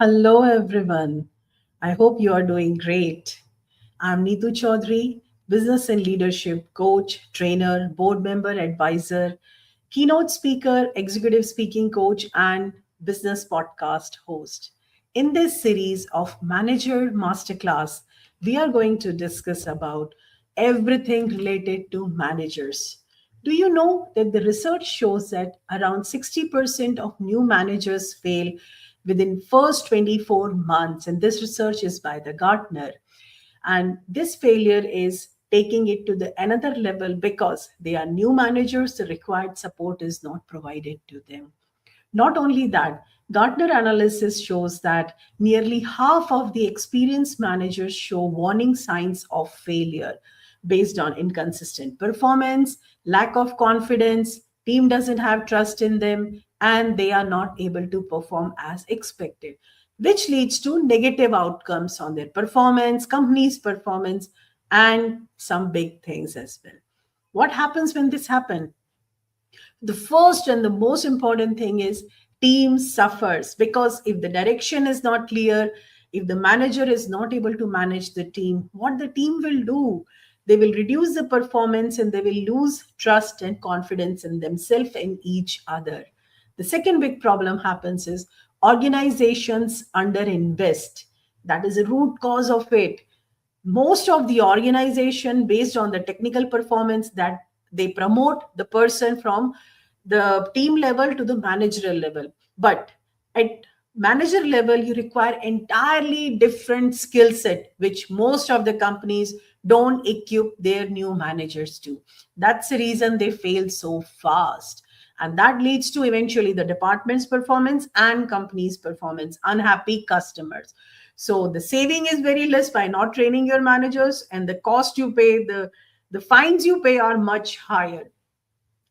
Hello, everyone. I hope you are doing great. I'm Neetu Chaudhary, business and leadership coach, trainer, board member, advisor, keynote speaker, executive speaking coach, and business podcast host. In this series of Manager Masterclass, we are going to discuss about everything related to managers. Do you know that the research shows that around 60% of new managers fail within first 24 months, and this research is by the Gartner, and this failure is taking it to the another level because they are new managers, the required support is not provided to them. Not only that, Gartner analysis shows that nearly half of the experienced managers show warning signs of failure based on inconsistent performance, lack of confidence, team doesn't have trust in them, and they are not able to perform as expected, which leads to negative outcomes on their performance, company's performance, and some big things as well. What happens when this happens? The first and the most important thing is team suffers because if the direction is not clear, if the manager is not able to manage the team, what the team will do, they will reduce the performance and they will lose trust and confidence in themselves and each other. The second big problem happens is organizations underinvest. That is a root cause of it. Most of the organization, based on the technical performance, that they promote the person from the team level to the managerial level, but at manager level you require entirely different skill set which most of the companies don't equip their new managers to. That's the reason they fail so fast, and that leads to eventually the department's performance and company's performance, unhappy customers. So the saving is very less by not training your managers, and the cost you pay, the fines you pay are much higher.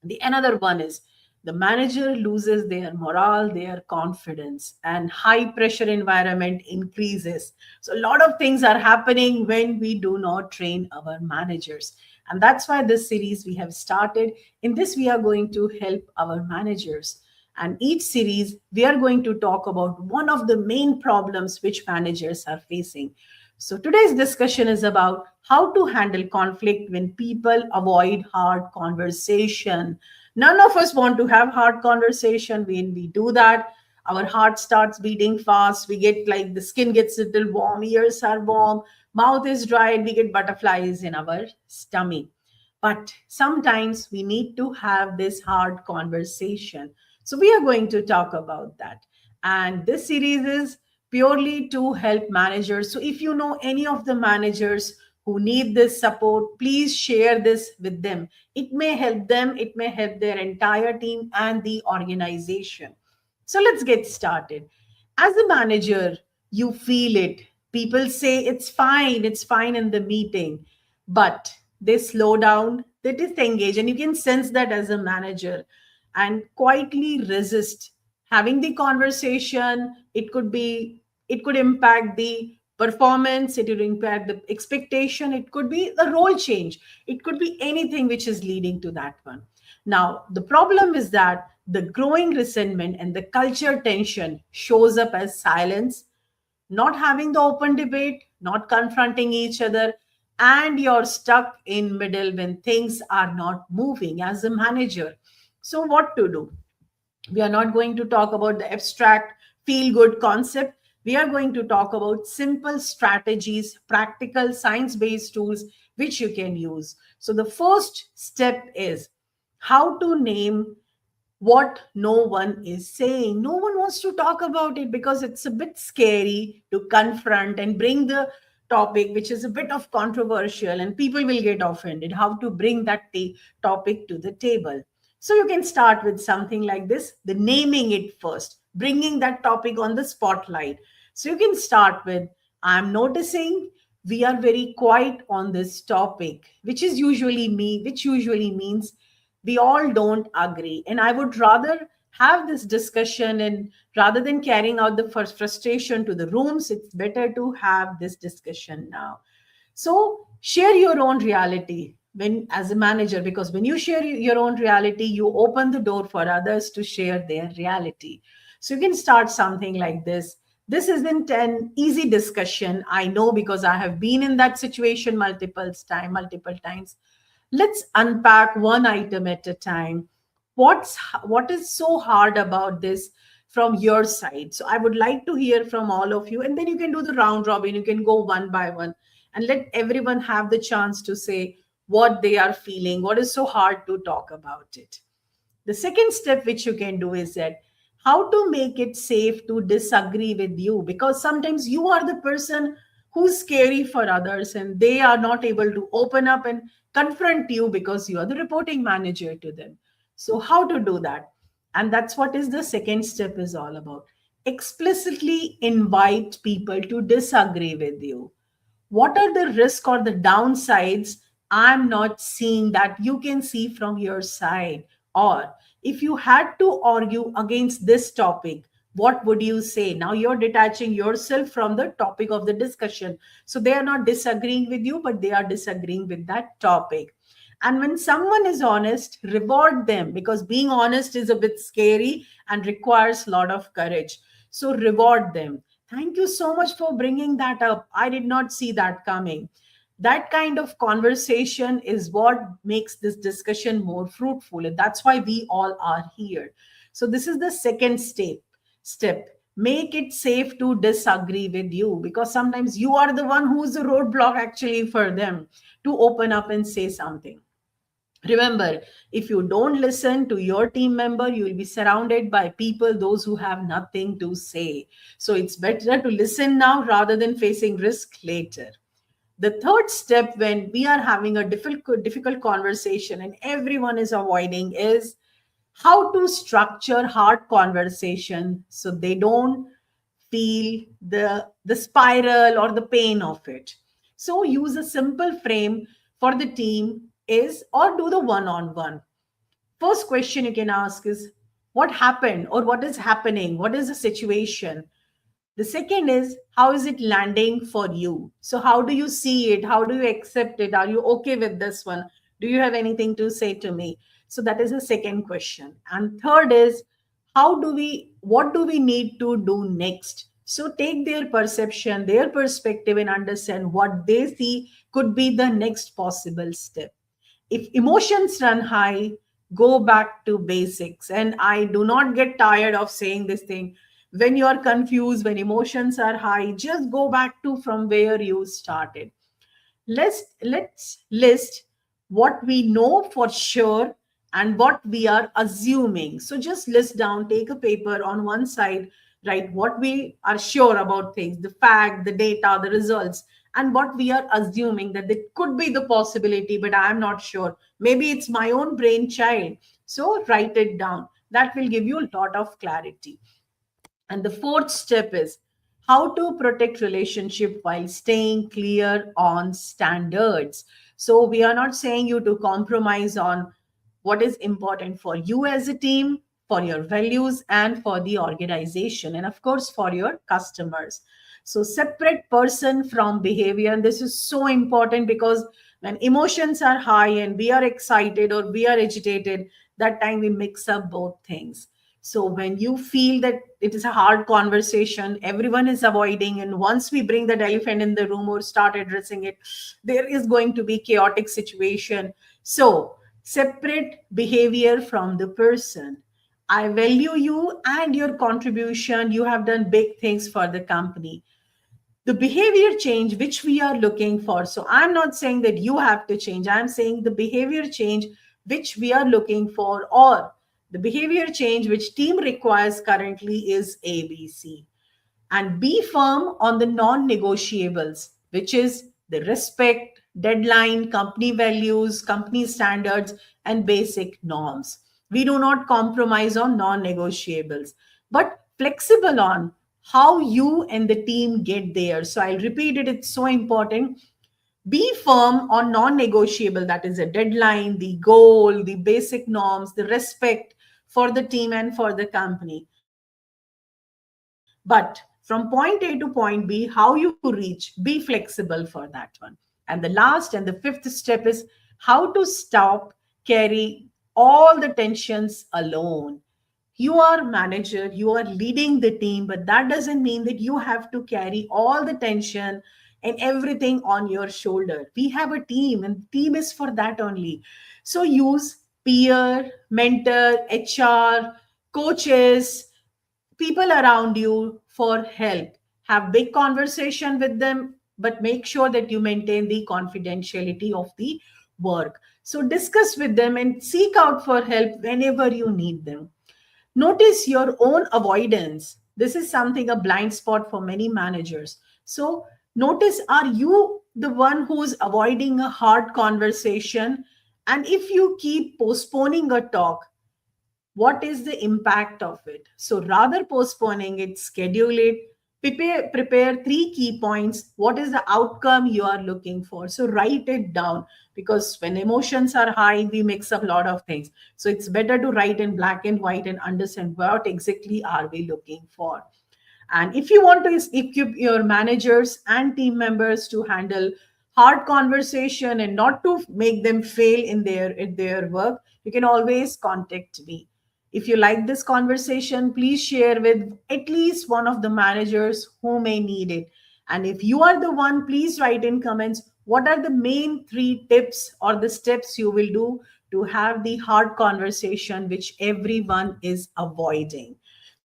The another one is the manager loses their morale, their confidence, and high pressure environment increases. So a lot of things are happening when we do not train our managers. And that's why this series we have started. In this, we are going to help our managers. And each series, we are going to talk about one of the main problems which managers are facing. So today's discussion is about how to handle conflict when people avoid hard conversation. None of us want to have hard conversation. When we do that, our heart starts beating fast. We get like the skin gets a little warm, ears are warm, mouth is dry, and we get butterflies in our stomach. But sometimes we need to have this hard conversation. So we are going to talk about that. And this series is purely to help managers. So if you know any of the managers who need this support, please share this with them. It may help them, it may help their entire team and the organization. So let's get started. As a manager, you feel it. People say it's fine in the meeting, but they slow down, they disengage, and you can sense that as a manager and quietly resist having the conversation. It could impact the performance, it would impact the expectation, it could be a role change, it could be anything which is leading to that one. Now the problem is that the growing resentment and the culture tension shows up as silence, not having the open debate, not confronting each other, and you're stuck in middle when things are not moving as a manager. So what to do? We are not going to talk about the abstract feel good concept. We are going to talk about simple strategies, practical science based tools which you can use. So the first step is how to name what no one is saying. No one wants to talk about it because it's a bit scary to confront and bring the topic which is a bit of controversial and people will get offended. How to bring that topic to the table? So you can start with something like this, the naming it first, bringing that topic on the spotlight. So you can start with, I'm noticing we are very quiet on this topic, which is usually me, which usually means we all don't agree. And I would rather have this discussion, and rather than carrying out the first frustration to the rooms, it's better to have this discussion now. So share your own reality when as a manager, because when you share your own reality, you open the door for others to share their reality. So you can start something like this. This isn't an easy discussion. I know because I have been in that situation multiple times. Let's unpack one item at a time. What is so hard about this from your side? So I would like to hear from all of you, and then you can do the round robin. You can go one by one and let everyone have the chance to say what they are feeling, what is so hard to talk about it. The second step which you can do is that how to make it safe to disagree with you, because sometimes you are the person who's scary for others and they are not able to open up and confront you because you are the reporting manager to them. So how to do that? And that's what is the second step is all about. Explicitly invite people to disagree with you. What are the risks or the downsides I'm not seeing that you can see from your side? Or if you had to argue against this topic, what would you say? Now you're detaching yourself from the topic of the discussion. So they are not disagreeing with you, but they are disagreeing with that topic. And when someone is honest, reward them, because being honest is a bit scary and requires a lot of courage. So reward them. Thank you so much for bringing that up. I did not see that coming. That kind of conversation is what makes this discussion more fruitful. And that's why we all are here. So this is the second step. Make it safe to disagree with you, because sometimes you are the one who's the roadblock actually for them to open up and say something. Remember, if you don't listen to your team member, you will be surrounded by people, those who have nothing to say. So it's better to listen now rather than facing risk later. The third step, when we are having a difficult conversation and everyone is avoiding, is how to structure hard conversation so they don't feel the spiral or the pain of it. So use a simple frame for the team is, or do the one on one. First question you can ask is, what happened or what is happening? What is the situation? The second is, how is it landing for you? So how do you see it? How do you accept it? Are you okay with this one? Do you have anything to say to me? So that is the second question. And third is, what do we need to do next? So take their perception, their perspective, and understand what they see could be the next possible step. If emotions run high, go back to basics. And I do not get tired of saying this thing. When you are confused, when emotions are high, just go back to from where you started. Let's list what we know for sure and what we are assuming. So just list down, take a paper on one side, write what we are sure about things, the fact, the data, the results, and what we are assuming that there could be the possibility, but I am not sure. Maybe it's my own brainchild. So write it down. That will give you a lot of clarity. And the fourth step is how to protect relationship while staying clear on standards. So we are not saying you to compromise on what is important for you as a team, for your values, and for the organization, and of course for your customers. So separate person from behavior. And this is so important, because when emotions are high and we are excited or we are agitated, that time we mix up both things. So when you feel that it is a hard conversation, everyone is avoiding, and once we bring that elephant in the room or start addressing it, there is going to be chaotic situation. So separate behavior from the person. I value you and your contribution. You have done big things for the company. The behavior change which we are looking for. So I'm not saying that you have to change. I'm saying the behavior change which we are looking for, or the behavior change which team requires currently is ABC. And be firm on the non-negotiables, which is the respect, deadline, company values, company standards, and basic norms. We do not compromise on non-negotiables, but flexible on how you and the team get there. So I'll repeat it, it's so important. Be firm on non-negotiable, that is a deadline, the goal, the basic norms, the respect for the team and for the company. But from point A to point B, how you reach, be flexible for that one. And the last and the fifth step is how to stop carrying all the tensions alone. You are manager, you are leading the team, but that doesn't mean that you have to carry all the tension and everything on your shoulder. We have a team, and team is for that only. So use peer, mentor, HR, coaches, people around you for help. Have big conversation with them, but make sure that you maintain the confidentiality of the work. So discuss with them and seek out for help whenever you need them. Notice your own avoidance. This is something a blind spot for many managers. So notice, are you the one who's avoiding a hard conversation? And if you keep postponing a talk, what is the impact of it? So rather postponing it, schedule it, prepare three key points. What is the outcome you are looking for? So write it down, because when emotions are high, we mix up a lot of things. So it's better to write in black and white and understand what exactly are we looking for. And if you want to equip your managers and team members to handle hard conversation and not to make them fail in their work, you can always contact me. If you like this conversation, please share with at least one of the managers who may need it. And if you are the one, please write in comments what are the main three tips or the steps you will do to have the hard conversation which everyone is avoiding.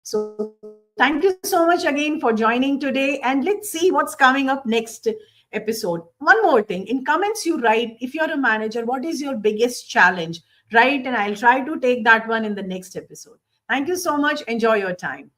So thank you so much again for joining today. And let's see what's coming up next episode. One more thing, in comments you write, if you're a manager, what is your biggest challenge? Write, and I'll try to take that one in the next episode. Thank you so much. Enjoy your time.